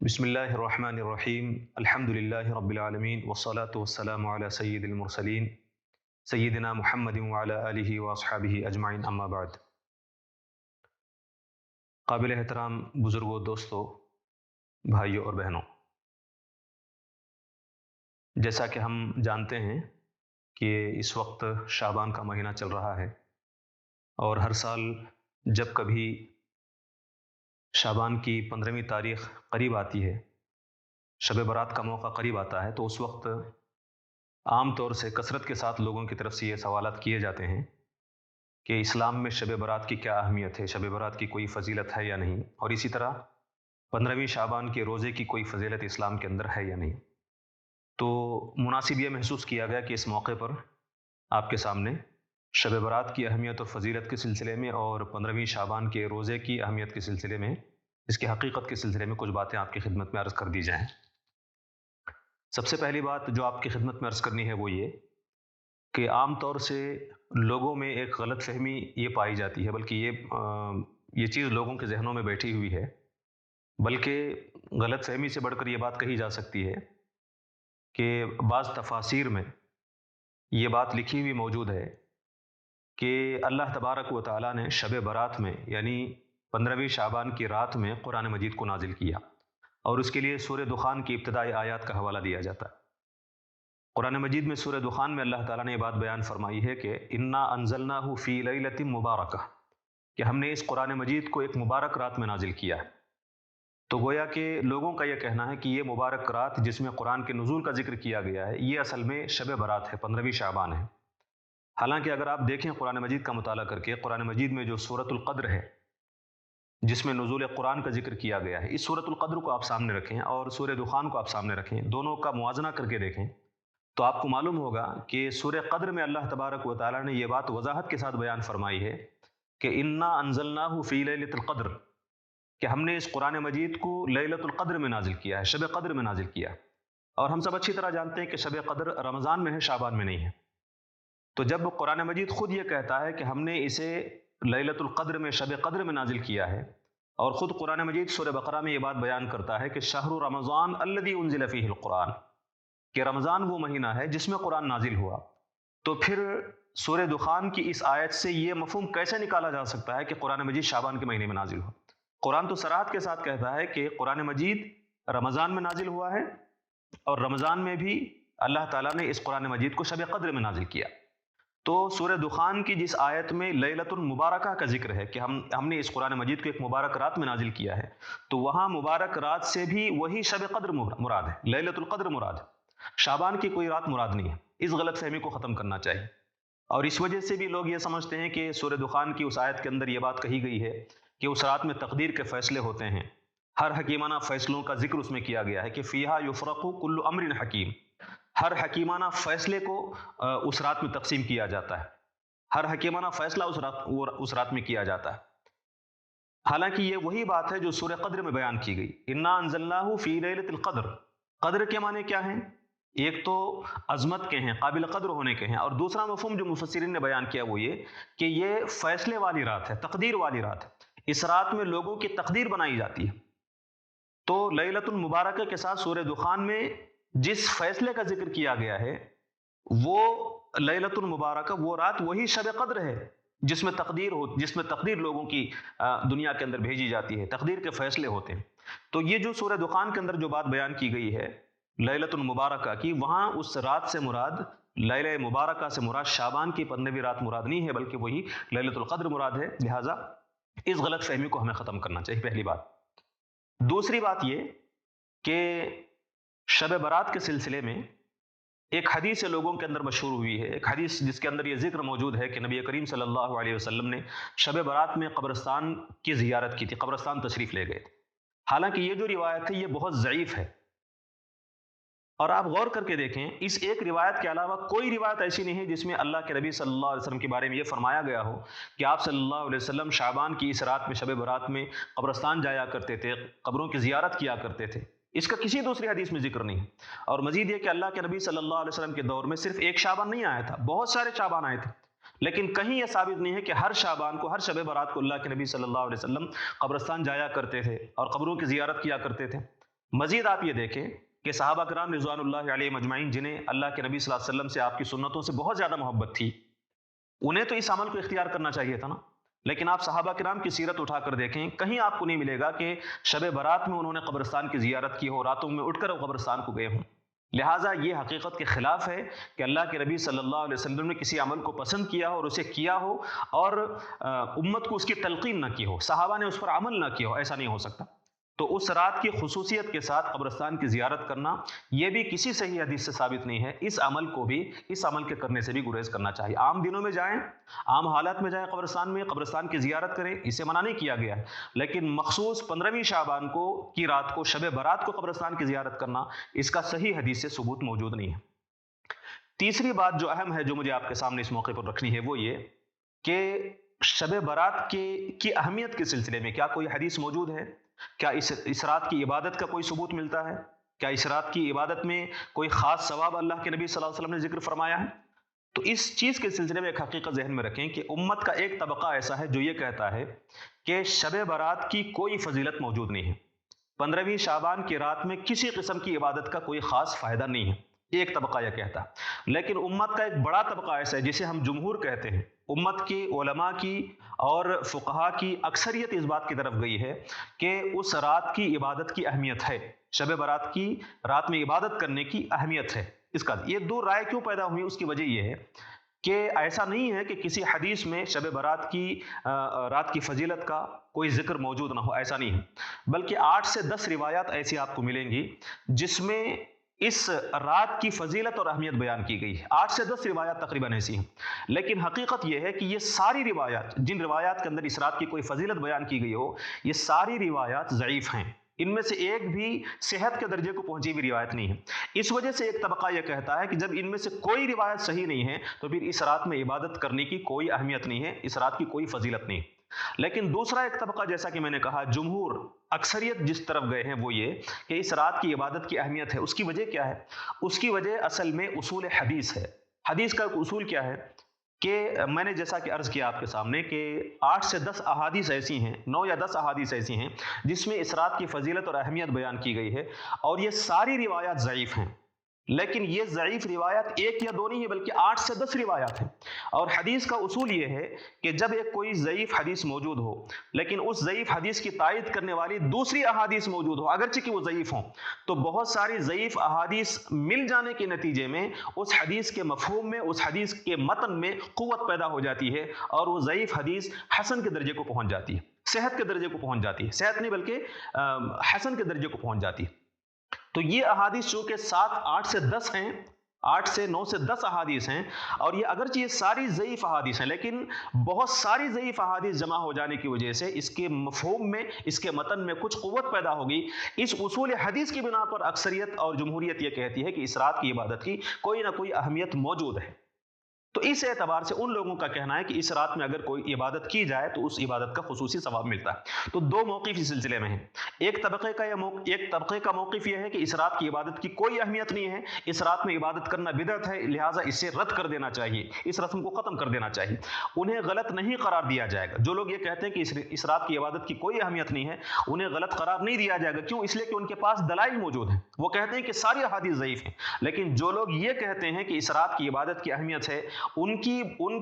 بسم اللہ الرحمن الرحیم الحمد للہ رب العالمین والصلاة والسلام علی سید المرسلین سیدنا محمد وعلی آلہ واصحابہ اجمعین اما بعد۔ قابل احترام بزرگوں، دوستوں، بھائیوں اور بہنوں، جیسا کہ ہم جانتے ہیں کہ اس وقت شعبان کا مہینہ چل رہا ہے، اور ہر سال جب کبھی شعبان کی 15ویں تاریخ قریب آتی ہے، شب برات کا موقع قریب آتا ہے، تو اس وقت عام طور سے کثرت کے ساتھ لوگوں کی طرف سے یہ سوالات کیے جاتے ہیں کہ اسلام میں شب برات کی کیا اہمیت ہے، شب برات کی کوئی فضیلت ہے یا نہیں، اور اسی طرح 15ویں شعبان کے روزے کی کوئی فضیلت اسلام کے اندر ہے یا نہیں۔ تو مناسب یہ محسوس کیا گیا کہ اس موقع پر آپ کے سامنے شب برات کی اہمیت اور فضیلت کے سلسلے میں اور 15ویں شعبان کے روزے کی اہمیت کے سلسلے میں، اس کی حقیقت کے سلسلے میں کچھ باتیں آپ کی خدمت میں عرض کر دی جائیں۔ سب سے پہلی بات جو آپ کی خدمت میں عرض کرنی ہے وہ یہ کہ عام طور سے لوگوں میں ایک غلط فہمی یہ پائی جاتی ہے، بلکہ یہ چیز لوگوں کے ذہنوں میں بیٹھی ہوئی ہے، بلکہ غلط فہمی سے بڑھ کر یہ بات کہی جا سکتی ہے کہ بعض تفاسیر میں یہ بات لکھی ہوئی موجود ہے کہ اللہ تبارک و تعالیٰ نے شب برات میں، یعنی 15ویں شعبان کی رات میں قرآن مجید کو نازل کیا، اور اس کے لیے سورہ دخان کی ابتدائی آیات کا حوالہ دیا جاتا ہے۔ قرآن مجید میں سورہ دخان میں اللہ تعالیٰ نے یہ بات بیان فرمائی ہے کہ انا انزلناہ فی لیلۃ مبارکہ، کہ ہم نے اس قرآن مجید کو ایک مبارک رات میں نازل کیا ہے۔ تو گویا کہ لوگوں کا یہ کہنا ہے کہ یہ مبارک رات جس میں قرآن کے نزول کا ذکر کیا گیا ہے، یہ اصل میں شب برات ہے، 15ویں شعبان ہے۔ حالانکہ اگر آپ دیکھیں قرآن مجید کا مطالعہ کر کے، قرآن مجید میں جو سورۃ القدر ہے جس میں نزول قرآن کا ذکر کیا گیا ہے، اس سورۃ القدر کو آپ سامنے رکھیں اور سورہ دخان کو آپ سامنے رکھیں، دونوں کا موازنہ کر کے دیکھیں، تو آپ کو معلوم ہوگا کہ سورہ قدر میں اللہ تبارک و تعالیٰ نے یہ بات وضاحت کے ساتھ بیان فرمائی ہے کہ انا انزلناہ فی لیلۃ القدر، کہ ہم نے اس قرآن مجید کو لیلۃ القدر میں نازل کیا ہے، شب قدر میں نازل کیا۔ اور ہم سب اچھی طرح جانتے ہیں کہ شب قدر رمضان میں ہے، شعبان میں نہیں ہے۔ تو جب قرآن مجید خود یہ کہتا ہے کہ ہم نے اسے لیلۃ القدر میں، شب قدر میں نازل کیا ہے، اور خود قرآن مجید سورہ بقرہ میں یہ بات بیان کرتا ہے کہ شہر رمضان الذی انزل فیہ القرآن، کہ رمضان وہ مہینہ ہے جس میں قرآن نازل ہوا، تو پھر سورہ دخان کی اس آیت سے یہ مفہوم کیسے نکالا جا سکتا ہے کہ قرآن مجید شعبان کے مہینے میں نازل ہوا؟ قرآن تو صراحت کے ساتھ کہتا ہے کہ قرآن مجید رمضان میں نازل ہوا ہے، اور رمضان میں بھی اللہ تعالیٰ نے اس قرآن مجید کو شب قدر میں نازل کیا۔ تو سورہ دخان کی جس آیت میں لیلۃ المبارکہ کا ذکر ہے کہ ہم نے اس قرآن مجید کو ایک مبارک رات میں نازل کیا ہے، تو وہاں مبارک رات سے بھی وہی شب قدر مراد ہے، لیلۃ القدر مراد ہے، شعبان کی کوئی رات مراد نہیں ہے۔ اس غلط فہمی کو ختم کرنا چاہیے، اور اس وجہ سے بھی لوگ یہ سمجھتے ہیں کہ سورہ دخان کی اس آیت کے اندر یہ بات کہی گئی ہے کہ اس رات میں تقدیر کے فیصلے ہوتے ہیں، ہر حکیمانہ فیصلوں کا ذکر اس میں کیا گیا ہے کہ فیہا یفرق کل امر حکیم، ہر حکیمانہ فیصلے کو اس رات میں تقسیم کیا جاتا ہے، ہر حکیمانہ فیصلہ اس رات میں کیا جاتا ہے۔ حالانکہ یہ وہی بات ہے جو سورہ قدر میں بیان کی گئی، انا انزلناہ فی لیلۃ القدر۔ قدر کے معنی کیا ہیں؟ ایک تو عظمت کے ہیں، قابل قدر ہونے کے ہیں، اور دوسرا مفہوم جو مفسرین نے بیان کیا وہ یہ کہ یہ فیصلے والی رات ہے، تقدیر والی رات ہے، اس رات میں لوگوں کی تقدیر بنائی جاتی ہے۔ تو لیلۃ المبارکہ کے ساتھ سورہ دخان میں جس فیصلے کا ذکر کیا گیا ہے، وہ لیلۃ المبارکہ، وہ رات وہی شب قدر ہے جس میں تقدیر لوگوں کی دنیا کے اندر بھیجی جاتی ہے، تقدیر کے فیصلے ہوتے ہیں۔ تو یہ جو سورہ دخان کے اندر جو بات بیان کی گئی ہے لیلۃ المبارکہ کی، وہاں اس رات سے مراد، لیلہ مبارکہ سے مراد شعبان کی 15ویں رات مراد نہیں ہے، بلکہ وہی لیلۃ القدر مراد ہے۔ لہٰذا اس غلط فہمی کو ہمیں ختم کرنا چاہیے، پہلی بات۔ دوسری بات یہ کہ شب برات کے سلسلے میں ایک حدیث لوگوں کے اندر مشہور ہوئی ہے، ایک حدیث جس کے اندر یہ ذکر موجود ہے کہ نبی کریم صلی اللہ علیہ وسلم نے شب برات میں قبرستان کی زیارت کی تھی، قبرستان تشریف لے گئے تھے۔ حالانکہ یہ جو روایت ہے یہ بہت ضعیف ہے، اور آپ غور کر کے دیکھیں، اس ایک روایت کے علاوہ کوئی روایت ایسی نہیں ہے جس میں اللہ کے نبی صلی اللہ علیہ وسلم کے بارے میں یہ فرمایا گیا ہو کہ آپ صلی اللہ علیہ وسلم شعبان کی اس رات میں، شب برات میں قبرستان جایا کرتے تھے، قبروں کی زیارت کیا کرتے تھے۔ اس کا کسی دوسری حدیث میں ذکر نہیں ہے۔ اور مزید یہ کہ اللہ کے نبی صلی اللہ علیہ وسلم کے دور میں صرف ایک شعبان نہیں آیا تھا، بہت سارے شعبان آئے تھے، لیکن کہیں یہ ثابت نہیں ہے کہ ہر شعبان کو، ہر شب برات کو اللہ کے نبی صلی اللہ علیہ وسلم قبرستان جایا کرتے تھے اور قبروں کی زیارت کیا کرتے تھے۔ مزید آپ یہ دیکھیں کہ صحابہ کرام رضوان اللہ علیہ مجمعین، جنہیں اللہ کے نبی صلی اللہ علیہ وسلم سے، آپ کی سنتوں سے بہت زیادہ محبت تھی، انہیں تو اس عمل کو اختیار کرنا چاہیے تھا نا. لیکن آپ صحابہ کرام کی سیرت اٹھا کر دیکھیں، کہیں آپ کو نہیں ملے گا کہ شب برات میں انہوں نے قبرستان کی زیارت کی ہو، راتوں میں اٹھ کر وہ قبرستان کو گئے ہوں. لہٰذا یہ حقیقت کے خلاف ہے کہ اللہ کے نبی صلی اللہ علیہ وسلم نے کسی عمل کو پسند کیا ہو اور اسے کیا ہو، اور امت کو اس کی تلقین نہ کی ہو، صحابہ نے اس پر عمل نہ کیا ہو. ایسا نہیں ہو سکتا. تو اس رات کی خصوصیت کے ساتھ قبرستان کی زیارت کرنا، یہ بھی کسی صحیح حدیث سے ثابت نہیں ہے. اس عمل کو بھی، اس عمل کے کرنے سے بھی گریز کرنا چاہیے. عام دنوں میں جائیں، عام حالات میں جائیں قبرستان میں، قبرستان کی زیارت کریں، اسے منع نہیں کیا گیا ہے. لیکن مخصوص 15ویں شعبان کو کی رات کو، شب برات کو قبرستان کی زیارت کرنا، اس کا صحیح حدیث سے ثبوت موجود نہیں ہے. تیسری بات جو اہم ہے، جو مجھے آپ کے سامنے اس موقع پر رکھنی ہے، وہ یہ کہ شب برات کی اہمیت کے سلسلے میں کیا کوئی حدیث موجود ہے؟ کیا اس رات کی عبادت کا کوئی ثبوت ملتا ہے؟ کیا اس رات کی عبادت میں کوئی خاص ثواب اللہ کے نبی صلی اللہ علیہ وسلم نے ذکر فرمایا ہے؟ تو اس چیز کے سلسلے میں ایک حقیقت ذہن میں رکھیں کہ امت کا ایک طبقہ ایسا ہے جو یہ کہتا ہے کہ شب برات کی کوئی فضیلت موجود نہیں ہے، 15ویں شعبان کی رات میں کسی قسم کی عبادت کا کوئی خاص فائدہ نہیں ہے. ایک طبقہ یہ کہتا ہے. لیکن امت کا ایک بڑا طبقہ ایسا ہے جسے ہم جمہور کہتے ہیں، امت کی علماء کی اور فقہا کی اکثریت اس بات کی طرف گئی ہے کہ اس رات کی عبادت کی اہمیت ہے، شب برات کی رات میں عبادت کرنے کی اہمیت ہے. اس کا یہ دو رائے کیوں پیدا ہوئی، اس کی وجہ یہ ہے کہ ایسا نہیں ہے کہ کسی حدیث میں شب برات کی رات کی فضیلت کا کوئی ذکر موجود نہ ہو، ایسا نہیں ہے. بلکہ 8 سے 10 روایات ایسی آپ کو ملیں گی جس میں اس رات کی فضیلت اور اہمیت بیان کی گئی ہے. 8 سے 10 روایات تقریباً ایسی ہیں. لیکن حقیقت یہ ہے کہ یہ ساری روایات، جن روایات کے اندر اس رات کی کوئی فضیلت بیان کی گئی ہو، یہ ساری روایات ضعیف ہیں. ان میں سے ایک بھی صحت کے درجے کو پہنچی ہوئی روایت نہیں ہے. اس وجہ سے ایک طبقہ یہ کہتا ہے کہ جب ان میں سے کوئی روایت صحیح نہیں ہے تو پھر اس رات میں عبادت کرنے کی کوئی اہمیت نہیں ہے، اس رات کی کوئی فضیلت نہیں. لیکن دوسرا ایک طبقہ، جیسا کہ میں نے کہا، جمہور اکثریت جس طرف گئے ہیں، وہ یہ کہ اس رات کی عبادت کی اہمیت ہے. اس کی وجہ کیا ہے؟ اس کی وجہ اصل میں اصول حدیث ہے. حدیث کا اصول کیا ہے کہ میں نے جیسا کہ عرض کیا آپ کے سامنے کہ 8 سے 10 احادیث ایسی ہیں، 9 یا 10 احادیث ایسی ہیں جس میں اس رات کی فضیلت اور اہمیت بیان کی گئی ہے، اور یہ ساری روایات ضعیف ہیں. لیکن یہ ضعیف روایات ایک یا دو نہیں ہے، بلکہ 8 سے 10 روایات ہیں. اور حدیث کا اصول یہ ہے کہ جب ایک کوئی ضعیف حدیث موجود ہو لیکن اس ضعیف حدیث کی تائید کرنے والی دوسری احادیث موجود ہو، اگرچہ کہ وہ ضعیف ہوں، تو بہت ساری ضعیف احادیث مل جانے کے نتیجے میں اس حدیث کے مفہوم میں، اس حدیث کے متن میں قوت پیدا ہو جاتی ہے، اور وہ ضعیف حدیث حسن کے درجے کو پہنچ جاتی ہے، صحت کے درجے کو پہنچ جاتی ہے، صحت نہیں بلکہ حسن کے درجے کو پہنچ جاتی ہے. تو یہ احادیث چونکہ 8 سے 10 ہیں، 8 سے 9 سے 10 احادیث ہیں، اور یہ اگرچہ یہ ساری ضعیف احادیث ہیں، لیکن بہت ساری ضعیف احادیث جمع ہو جانے کی وجہ سے اس کے مفہوم میں، اس کے متن میں کچھ قوت پیدا ہوگی. اس اصول حدیث کی بنا پر اکثریت اور جمہوریت یہ کہتی ہے کہ اس رات کی عبادت کی کوئی نہ کوئی اہمیت موجود ہے. تو اس اعتبار سے ان لوگوں کا کہنا ہے کہ اس رات میں اگر کوئی عبادت کی جائے تو اس عبادت کا خصوصی ثواب ملتا ہے. تو دو موقف اس سلسلے میں ہیں. ایک طبقے کا موقف یہ ہے کہ اس رات کی عبادت کی کوئی اہمیت نہیں ہے، اس رات میں عبادت کرنا بدعت ہے، لہٰذا اسے رد کر دینا چاہیے، اس رسم کو ختم کر دینا چاہیے. انہیں غلط نہیں قرار دیا جائے گا. جو لوگ یہ کہتے ہیں کہ اس رات کی عبادت کی کوئی اہمیت نہیں ہے، انہیں غلط قرار نہیں دیا جائے گا. کیوں؟ اس لیے کہ ان کے پاس دلائل موجود ہیں. وہ کہتے ہیں کہ ساری احادیث ضعیف ہیں. لیکن جو لوگ یہ کہتے ہیں کہ اس رات کی عبادت کی اہمیت ہے، ان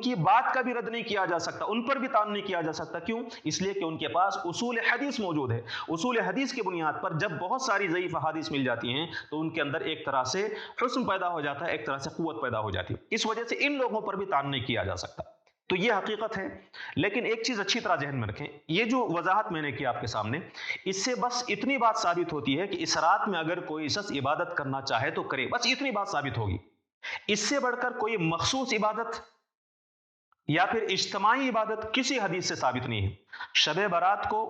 کی بات کا بھی رد نہیں کیا جا سکتا، ان پر بھی طعن نہیں کیا جا سکتا. کیوں؟ اس لیے کہ ان کے پاس اصول حدیث موجود ہے. اصول حدیث کی بنیاد پر جب بہت ساری ضعیف احادیث مل جاتی ہیں تو ان کے اندر ایک طرح سے حسن پیدا ہو جاتا ہے، ایک طرح سے قوت پیدا ہو جاتی ہے. اس وجہ سے ان لوگوں پر بھی طعن نہیں کیا جا سکتا. تو یہ حقیقت ہے. لیکن ایک چیز اچھی طرح ذہن میں رکھیں، یہ جو وضاحت میں نے کی آپ کے سامنے، اس سے بس اتنی بات ثابت ہوتی ہے کہ اس رات میں اگر کوئی شخص عبادت کرنا چاہے تو کرے، بس اتنی بات ثابت ہوگی. اس سے بڑھ کر کوئی مخصوص عبادت یا پھر اجتماعی عبادت کسی حدیث سے ثابت نہیں ہے. شب برات کو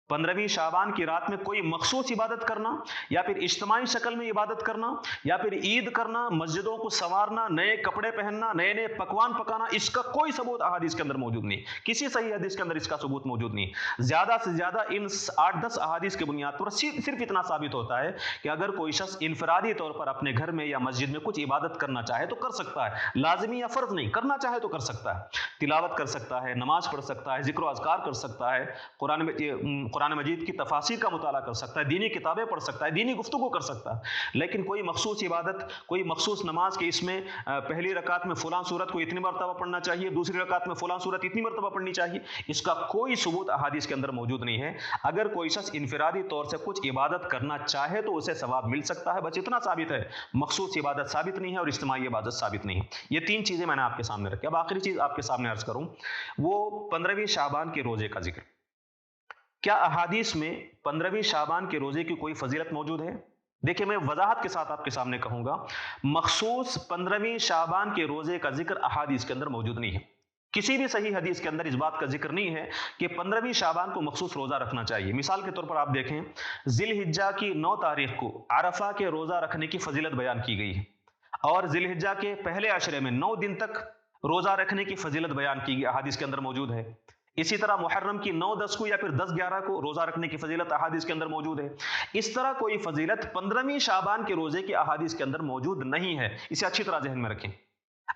15ویں شعبان کی رات میں کوئی مخصوص عبادت کرنا، یا پھر اجتماعی شکل میں عبادت کرنا، یا پھر عید کرنا، مسجدوں کو سنوارنا، نئے کپڑے پہننا، نئے نئے پکوان پکانا، اس کا کوئی ثبوت احادیث کے اندر موجود نہیں. کسی صحیح حدیث کے اندر اس کا ثبوت موجود نہیں. زیادہ سے زیادہ ان 8-10 احادیث کی بنیاد پر صرف اتنا ثابت ہوتا ہے کہ اگر کوئی شخص انفرادی طور پر اپنے گھر میں یا مسجد میں کچھ عبادت کرنا چاہے تو کر سکتا ہے، لازمی یا فرض نہیں، کرنا چاہے تو کر سکتا ہے. تلاوت کر سکتا ہے، نماز پڑھ سکتا ہے، ذکر و اذکار کر سکتا ہے، قرآن مجید کی تفاسیر کا مطالعہ کر سکتا ہے، دینی کتابیں پڑھ سکتا ہے، دینی گفتگو کر سکتا ہے، لیکن کوئی مخصوص عبادت، کوئی مخصوص نماز کے اس میں پہلی رکعت میں فلاں سورت کو اتنی مرتبہ پڑھنا چاہیے، دوسری رکعت میں فلاں سورت اتنی مرتبہ پڑھنی چاہیے، اس کا کوئی ثبوت احادیث کے اندر موجود نہیں ہے۔ اگر کوئی شخص انفرادی طور سے کچھ عبادت کرنا چاہے تو اسے ثواب مل سکتا ہے، بس اتنا ثابت ہے۔ مخصوص عبادت ثابت نہیں ہے اور اجتماعی عبادت ثابت نہیں ہے۔ یہ تین چیزیں میں نے آپ کے سامنے رکھی۔ اب آخری چیز آپ کے سامنے عرض کروں، وہ 15ویں شعبان کے روزے کا ذکر۔ کیا احادیث میں 15ویں شعبان کے روزے کی کوئی فضیلت موجود ہے؟ دیکھیں، میں وضاحت کے ساتھ آپ کے سامنے کہوں گا، مخصوص 15ویں شعبان کے روزے کا ذکر احادیث کے اندر موجود نہیں ہے۔ کسی بھی صحیح حدیث کے اندر اس بات کا ذکر نہیں ہے کہ 15ویں شعبان کو مخصوص روزہ رکھنا چاہیے۔ مثال کے طور پر آپ دیکھیں، ذی الحجہ کی 9 تاریخ کو عرفہ کے روزہ رکھنے کی فضیلت بیان کی گئی ہے، اور ذی الحجہ کے پہلے عشرے میں 9 دن تک روزہ رکھنے کی فضیلت بیان کی گئی، احادیث کے اندر موجود ہے۔ اسی طرح محرم کی 9، 10 کو یا پھر 10، 11 کو روزہ رکھنے کی فضیلت احادیث کے اندر موجود ہے۔ اس طرح کوئی فضیلت 15ویں شعبان کے روزے کی احادیث کے اندر موجود نہیں ہے، اسے اچھی طرح ذہن میں رکھیں۔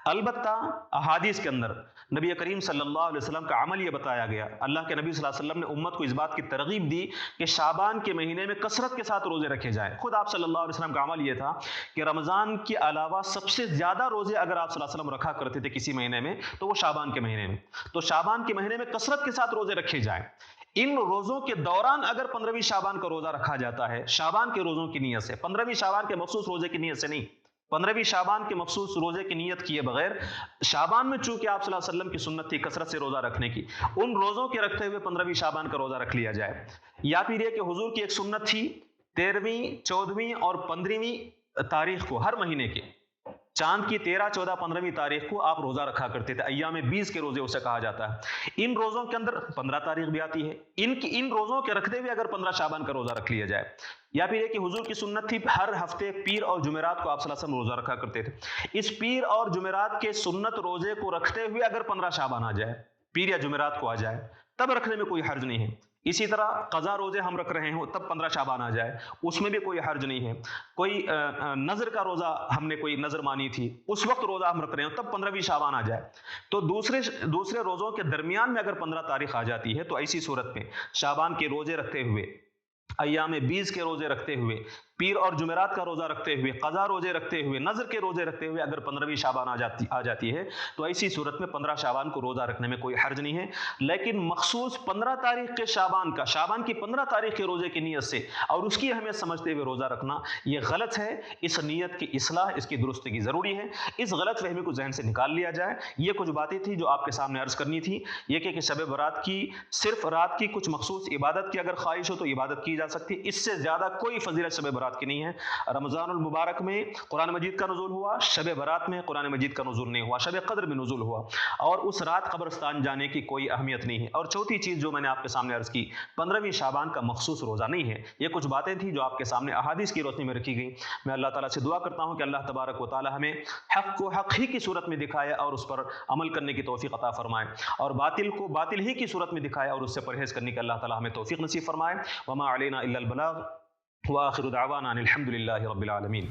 البتہ احادیث کے اندر نبی کریم صلی اللہ علیہ وسلم کا عمل یہ بتایا گیا، اللہ کے نبی صلی اللہ علیہ وسلم نے امت کو اس بات کی ترغیب دی کہ شعبان کے مہینے میں کثرت کے ساتھ روزے رکھے جائیں۔ خود آپ صلی اللہ علیہ وسلم کا عمل یہ تھا کہ رمضان کے علاوہ سب سے زیادہ روزے اگر آپ صلی اللہ علیہ وسلم رکھا کرتے تھے کسی مہینے میں تو وہ شعبان کے مہینے میں، تو شعبان کے مہینے میں کثرت کے ساتھ روزے رکھے جائیں۔ ان روزوں کے دوران اگر 15ویں شعبان کا روزہ رکھا جاتا ہے، شعبان کے روزوں کی نیت سے، 15ویں شعبان کے مخصوص روزے کی نیت سے نہیں، 15ویں شعبان کے مخصوص روزے کی نیت کیے بغیر، شعبان میں چونکہ آپ صلی اللہ علیہ وسلم کی سنت تھی کثرت سے روزہ رکھنے کی، ان روزوں کے رکھتے ہوئے 15ویں شعبان کا روزہ رکھ لیا جائے۔ یا پھر یہ کہ حضور کی ایک سنت تھی 13ویں، 14ویں اور 15ویں تاریخ کو ہر مہینے کے، چاند کی 13، 14، 15ویں تاریخ کو آپ روزہ رکھا کرتے تھے، ایام 20 کے روزے اسے کہا جاتا ہے۔ ان روزوں کے اندر 15 تاریخ بھی آتی ہے، ان روزوں کے رکھتے ہوئے اگر 15 شعبان کا روزہ رکھ لیا جائے۔ یا پھر یہ کہ حضور کی سنت تھی ہر ہفتے پیر اور جمعرات کو آپ صلی اللہ علیہ وسلم روزہ رکھا کرتے تھے، اس پیر اور جمعرات کے سنت روزے کو رکھتے ہوئے اگر 15 شعبان آ جائے، پیر یا جمعرات کو آ جائے، تب رکھنے میں کوئی حرج نہیں ہے۔ اسی طرح قضا روزے ہم رکھ رہے ہیں تب 15 شعبان آ جائے، اس میں بھی کوئی حرج نہیں ہے۔ کوئی نظر کا روزہ ہم نے کوئی نظر مانی تھی، اس وقت روزہ ہم رکھ رہے ہیں تب 15ویں شعبان آ جائے، تو دوسرے روزوں کے درمیان میں اگر 15 تاریخ آ جاتی ہے تو ایسی صورت میں شعبان کے روزے رکھتے ہوئے، ایام 20 کے روزے رکھتے ہوئے، پیر اور جمعرات کا روزہ رکھتے ہوئے، قضا روزے رکھتے ہوئے، نظر کے روزے رکھتے ہوئے اگر 15ویں شعبان آ جاتی ہے تو ایسی صورت میں 15 شعبان کو روزہ رکھنے میں کوئی حرج نہیں ہے۔ لیکن مخصوص 15 تاریخ کے شعبان کی 15 تاریخ کے روزے کی نیت سے اور اس کی اہمیت سمجھتے ہوئے روزہ رکھنا یہ غلط ہے۔ اس نیت کی اصلاح، اس کی درستگی ضروری ہے، اس غلط فہمی کو ذہن سے نکال لیا جائے۔ یہ کچھ باتیں تھیں جو آپ کے سامنے عرض کرنی تھی۔ یہ کہ شب برات کی صرف رات کی کچھ مخصوص عبادت کی اگر خواہش ہو تو عبادت کی جا سکتی، اس سے زیادہ کوئی فضیلت شب برات کی نہیں ہے۔ رمضان المبارک میں قرآن مجید کا نزول ہوا، شب برات میں قرآن مجید کا نزول نہیں ہوا، شب قدر میں نزول ہوا، اور اس رات قبرستان جانے کی کوئی اہمیت نہیں ہے۔ اور چوتھی چیز جو میں نے آپ کے سامنے عرض کی، 15ویں شعبان کا مخصوص روزہ نہیں ہے۔ یہ کچھ باتیں تھیں جو آپ کے سامنے احادیث کی روشنی میں رکھی گئی۔ میں اللہ تعالیٰ سے دعا کرتا ہوں کہ اللہ تبارک و تعالیٰ ہمیں حق کو حق ہی کی صورت میں دکھائے اور اس پر عمل کرنے کی توفیق عطا فرمائے، اور باطل کو باطل ہی کی صورت میں دکھائے اور اس سے پرہیز کرنے کی اللہ تعالیٰ ہمیں توفیق نصیب فرمائے۔ وما علینا الا البلاغ، وآخر دعوانا ان الحمد للہ رب العالمین۔